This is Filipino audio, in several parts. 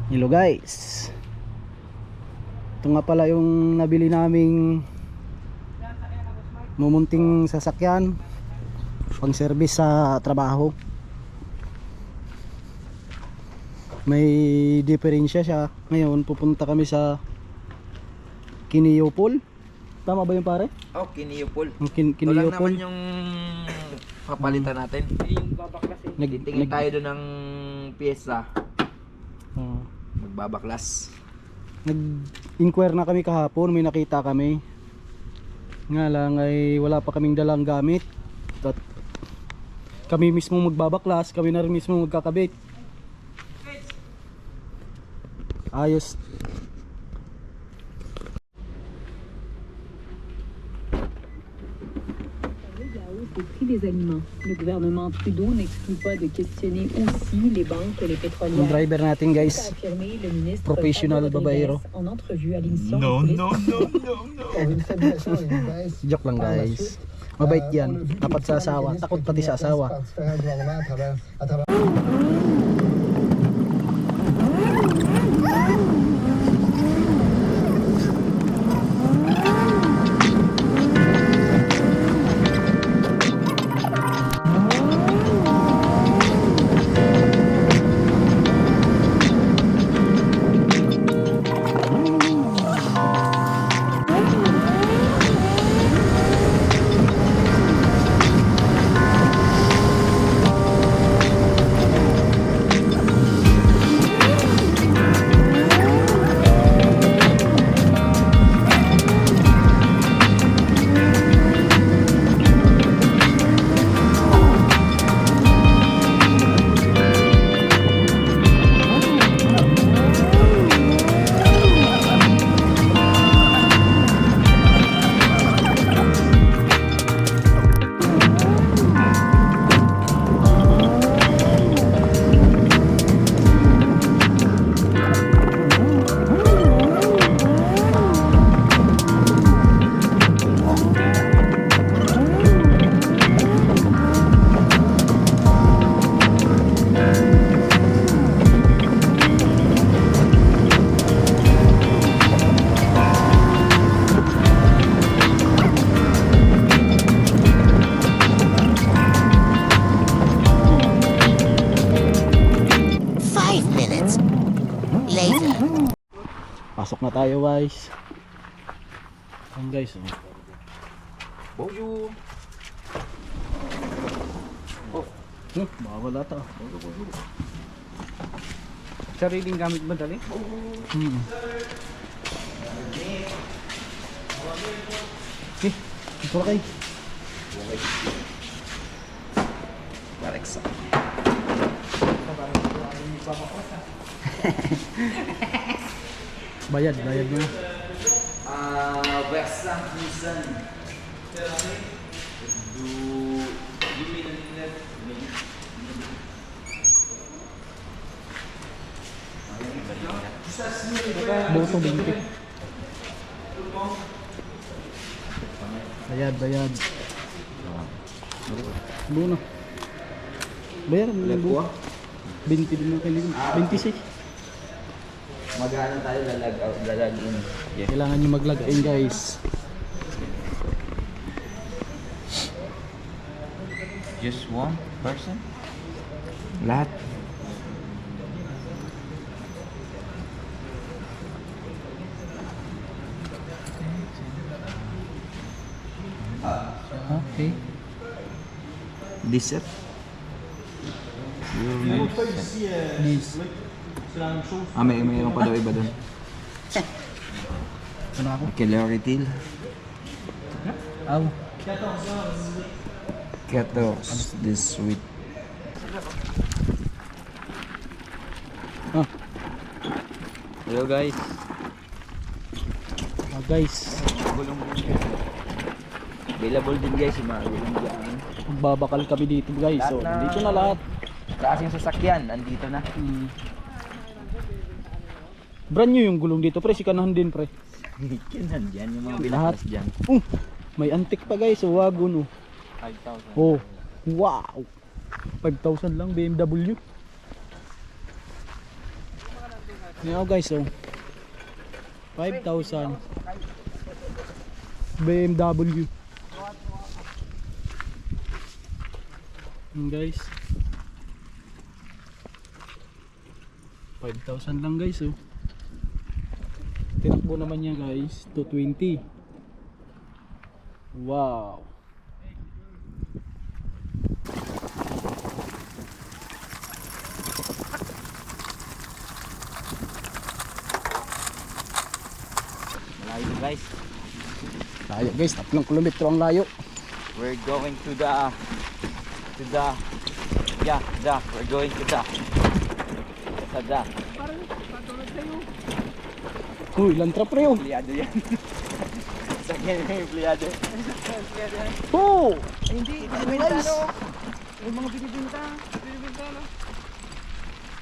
Hello guys, ito nga pala yung nabili naming mumunting sasakyan pang service sa trabaho. May diferensya siya. Ngayon pupunta kami sa Kiniyopol. Tama ba yung pare? Oh, Kiniyopol. Ito Kiniyopol lang naman yung papalitan natin. Yung babaklas eh. Titingin tayo doon ng pyesa. Magbabaklas. Nag-inquire na kami kahapon, may nakita kami. Nga lang ay wala pa kaming dalang gamit. At kami mismo magbabaklas, kami na rin mismo magkakabit. Ayos. Au prix des aliments. Le gouvernement Trudeau n'exclut pas de questionner aussi les banques et les Yung pétrolières. driver natin guys, A affirmé le ministre professional Pablo babaero. Rodriguez en entrevue à l'émission. No. Joke lang guys. Mabait yan, tapat sa asawa, takot pati sa asawa. Pasok na tayo guys. Ayan guys, oh. Bonjour. Baka wala to. Sariling gamit ba dali? Ito kayo. Alexa. Bayad na. Versa Nissan. Boto 20. Bayad. Bono. Bayar mo lang buwa. 20 din ang kailangan. 26. Magana tayo lalagin. Yeah. Kailangan nyo mag-log in guys. Just one person? Lahat? Okay. This set? This. Mayroon pa daw iba doon. Ito na ako. Kiloritil. Aw. 14 this sweet. Hello guys. Guys, Gulong din. Available din guys yung mga gulong dyan. magbabakal kami dito guys. So, dito na lahat. Klaseng sasakyan, andito na. Brand new yung gulong dito pre, si kanahan din pre. Yan nandyan, yung mga Lahat. binaklas dyan. May antik pa guys, so wagon oh. 5,000. Oh, wow. 5,000 lang BMW. Yan guys, oh. 5,000. BMW. Yan guys. 5,000 lang guys, oh. Tinakbo naman niya guys, 220. Wow. Malayo guys. Layo guys, 3 kilometro ang layo. We're going to the we're going to the Uy, lantra pre, oh. empleyado yan. Sa ganyan yung empleyado. Oh! Hindi, Guys. Yung mga binibenta. No?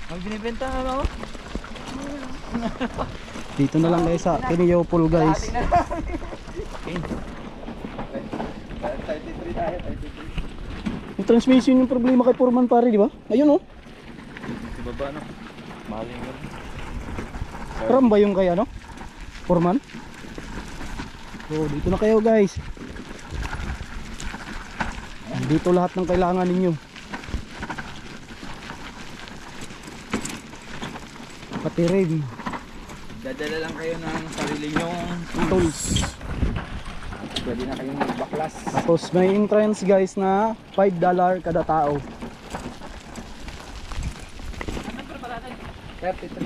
Ang binibenta, ano? Dito na lang guys sa Kiniyopol guys. 33 tayo, 33. Yung transmission yung problema kay Foreman pare, di ba? Ayun, oh. Sa baba, no? Mahal yung Ram ba yung kay ano? Foreman? So, dito na kayo guys. Dito lahat ng kailangan ninyo. Pati rin dadala lang kayo ng sarili nyong tools. Pwede na kayong magbaklas. Tapos may entrance guys na $5 kada tao. 33.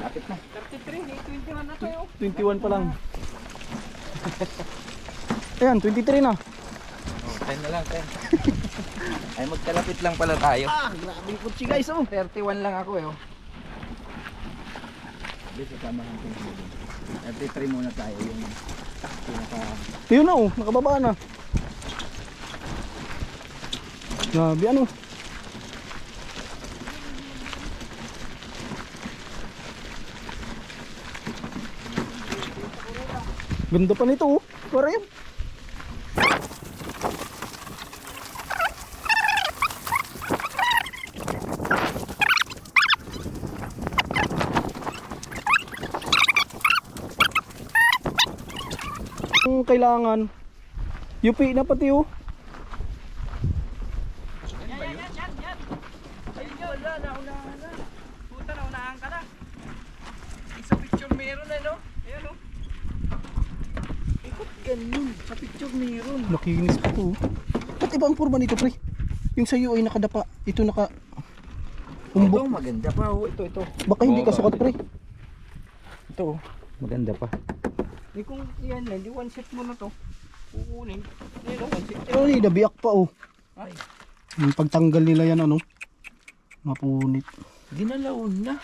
Lapit na. 21 na tayo. 21 pa lang. Ayan, 23 na. Oh, 10 na lang, 10. Ay, magkalapit lang pala tayo. Grabe yung kutsi guys, oh. 31 lang ako eh. Oh. Dito kasama ng 33 muna tayo. Yung pinaka... Yun na, oh. Nakababa na. Grabe, ano. Ganda pa nito, oh. Parang yun. Ang kailangan UP na pati, oh. Ayun yun, wala, naunahan na. Puta, naunahan ka na. Sa picture meron na, no? Ayan, no? Ikot ganun. Sa picture meron. Nakinis pa to, oh. Ba't iba ang forma nito, pre? Yung sa'yo ay nakadapa. Ito naka Ito, umbok. maganda pa. Oh. Ito. Baka hindi ka sukat, pre. Ito, maganda pa. Di kung yan lang, di one set mo na to. Kukunin. Ayun, one set. Ay, nabiyak pa, oh. Ay, Yung pagtanggal nila yan, ano, mapunit. Ginalaw na.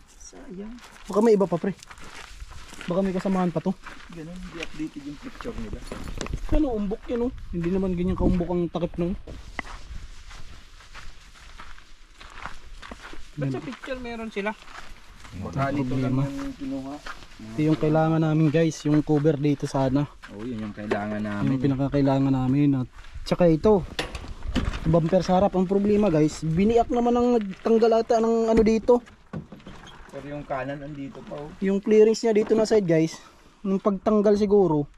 Sayang. Baka may iba pa, pre. Baka may kasamahan pa to. Ganun, hindi updated yung picture nila. Ano, umbok yan, oh. Hindi naman ganyan kaumbok ang takip nung. ba't sa picture meron sila? Baka dito lang problema. yung kinuha. Ito yung kailangan namin, guys. Yung cover dito sana. Oo, yun yung kailangan Yung namin. pinakakailangan namin. At tsaka ito. Bumper sa harap. Ang problema, guys. Biniak naman ang nagtanggal ata ng ano dito. Pero yung kanan andito pa. Oh. Yung clearance niya dito na side, guys. Nung pagtanggal siguro.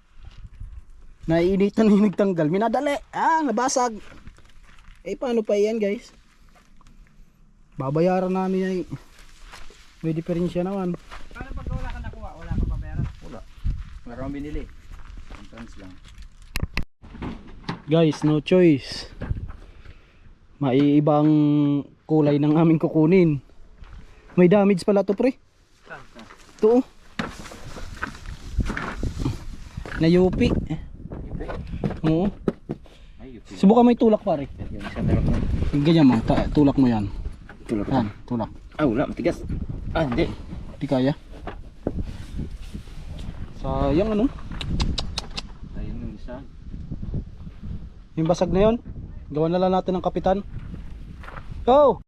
Naiinitan na yung nagtanggal. Minadali. Nabasag. Eh, paano pa yan, guys? Babayaran namin yan. May diferensya naman. Paano pag wala ka nakuha? Wala kang pabayaran? Wala. Wala kang binili. Entrance lang. Guys, no choice. Maiiba ang kulay ng aming kukunin. May damage pala to, pre. Ito, oh. Nayupi. Oo. Ay, yun. Subukan mo itulak, pare. Yan, isa talak mo. Yung ganyan mo, tulak mo yan. Tulak Yan, tulak. Ah, wala. Matigas. Ah, hindi. Di kaya. Sayang, ano? Ayun yung isa. Yung basag na yun. Gawan na lang natin ng kapitan. Go!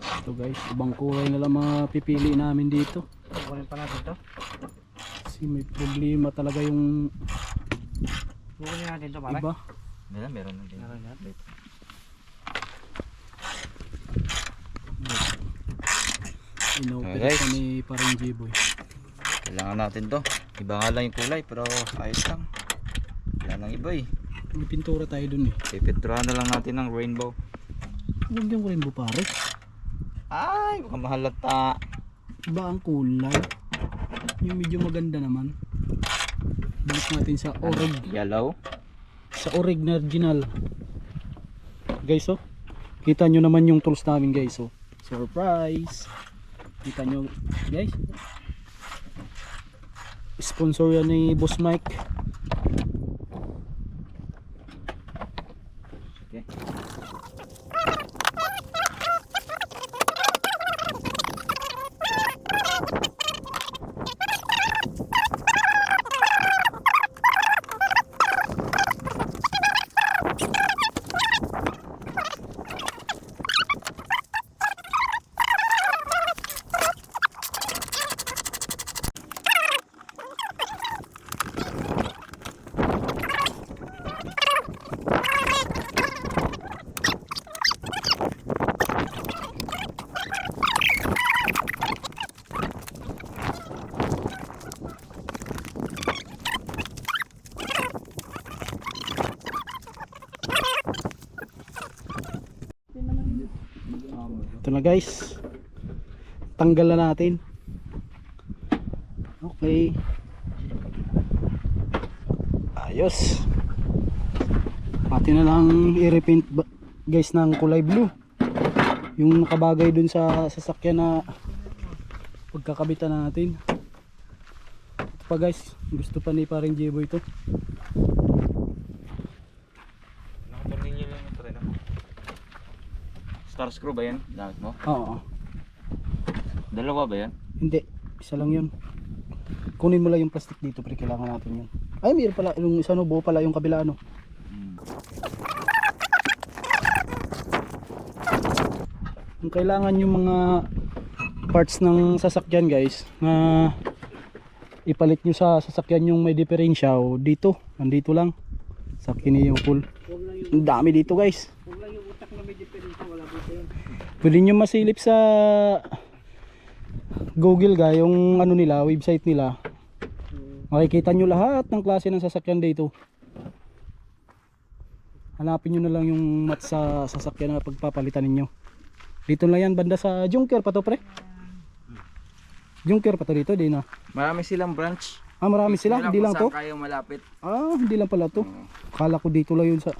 Ito guys, ibang kulay na lang mga pipili namin dito. Kukunin pa natin to. Kasi may problema talaga yung Kukunin natin to, pare. iba. Meron na din. Meron yan. Ino-open guys. pa ni parang G-Boy. Kailangan natin to. Iba nga lang yung kulay pero ayos lang. Wala nang iba eh. May pintura tayo dun eh. Pipinturahan na lang natin ng rainbow. Huwag yung rainbow pare. Ay, baka mahalata. Iba ang kulay. Yung medyo maganda naman. Balik natin sa orig. Yellow. Sa orig na original. Guys oh. Kita nyo naman yung tools namin guys oh. Surprise. Kita nyo guys. Sponsor yan ni Boss Mike. Okay. Ito na guys. Tanggal na natin. Okay. Ayos. Atin na lang i-repaint guys ng kulay blue. Yung nakabagay dun sa sasakyan na pagkakabitan natin. Ito pa guys. Gusto pa ni paring J-Boy ito. Nakatornilyo lang yung treno. Star screw ba yan? Gamit mo? Oo. Dalawa ba yan? Hindi. Isa lang yun. Kunin mo lang yung plastic dito pero kailangan natin yun. Ay mayroon pala. Yung isa no, buo pala yung kabila ano. Kung kailangan yung mga parts ng sasakyan guys na ipalit nyo sa sasakyan yung may diferensyaw dito, nandito lang sa Kiniyopol. Ang dami dito guys. Huwag lang yung utak na may diferensya, wala dito yun. Pwede nyo masilip sa Google guys yung ano nila, website nila. Makikita nyo lahat ng klase ng sasakyan dito. Hanapin nyo na lang yung mat sa sasakyan na pagpapalitan ninyo. Dito lang yan banda sa Junker pa to pre. Junker pa to dito din ah. Marami silang branch. Ah marami sila, hindi lang to. Kaya malapit. Ah hindi lang pala to. Kala ko dito lang yun sa.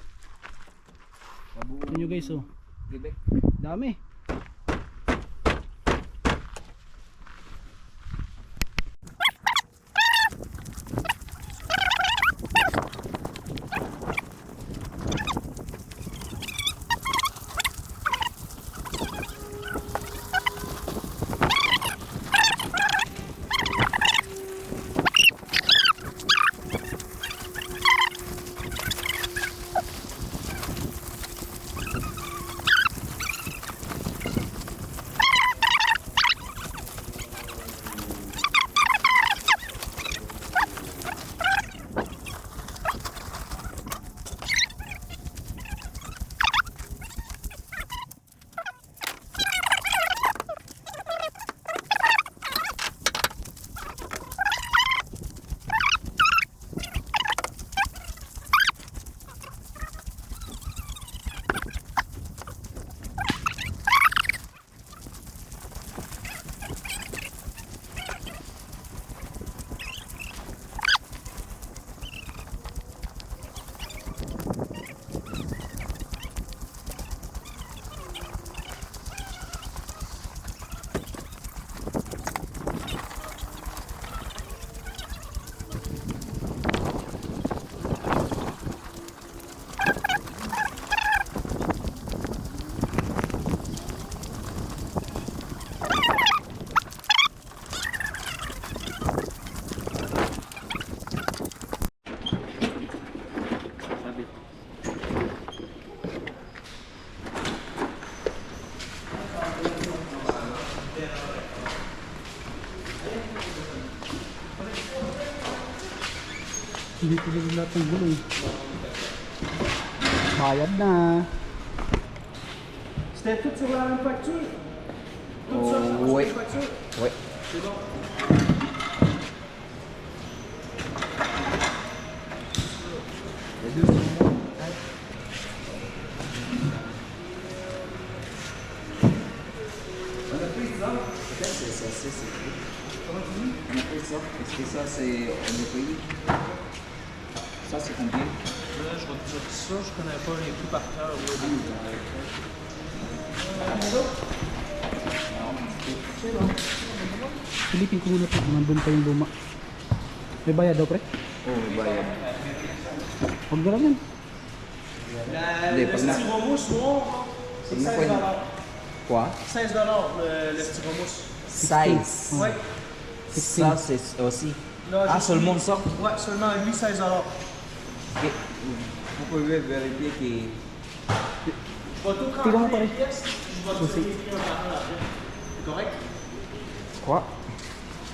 Yun guys oh. Dami. Dito din lahat ng gulong. Bayad na. Step foot sa wala ng part 2. Oh, wait. Wait. Est-ce que ça c'est on est payé? Ça c'est combien? Là, je vais te dire ça, je connais pas les prix par cœur. Silipin ko muna po, nandun pa yung luma. May bayad daw pre? Oh, bayad. Huwag na lang yan. Hindi, pag na... Pag na pwede... Quoi? 16$ le stylo mousse. Size. Ouais. Ça, c'est aussi. Là, Ah, j'ai- seulement ça? Ouais, seulement lui, 16$. Ok. Vous pouvez vérifier que... Je vais tout Tignan mo prendre pare. les pièces, je vais te les écrire par là après. C'est correct? Quoi?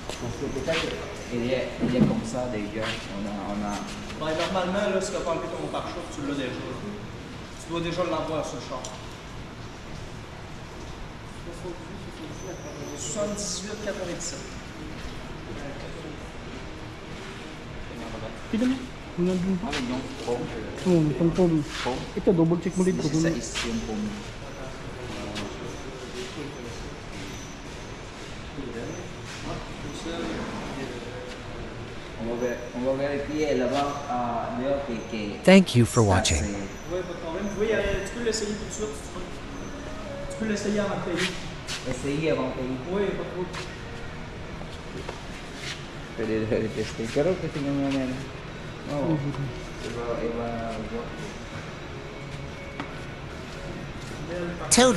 Parce que peut-être il est comme ça déjà. On a... Ben, normalement, là, si tu n'as pas enlevé ton pare-choc, tu l'as déjà. Tu dois déjà l'avoir sur le char. 78,97. Tignan mo. Kung nandun pa. Ano yung phone? Oo, itong phone. Ito, double check mo dito. Isa is yung phone. On va vérifier là-bas dehors que... Thank you for ça, watching. c'est- Oui, pas de problème. Oui, tu peux l'essayer tout de suite. Tu peux l'essayer avant de payer. Essayez avant de payer. Oui, pas trop. Pwede tester. Pero tingnan mo yan. Oo. Iba. Total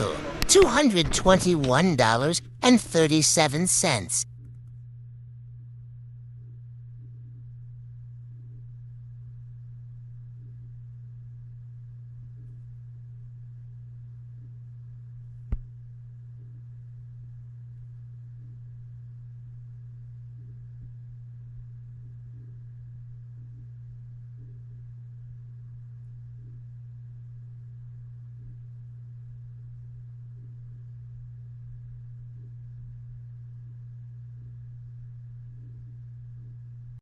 $221.37.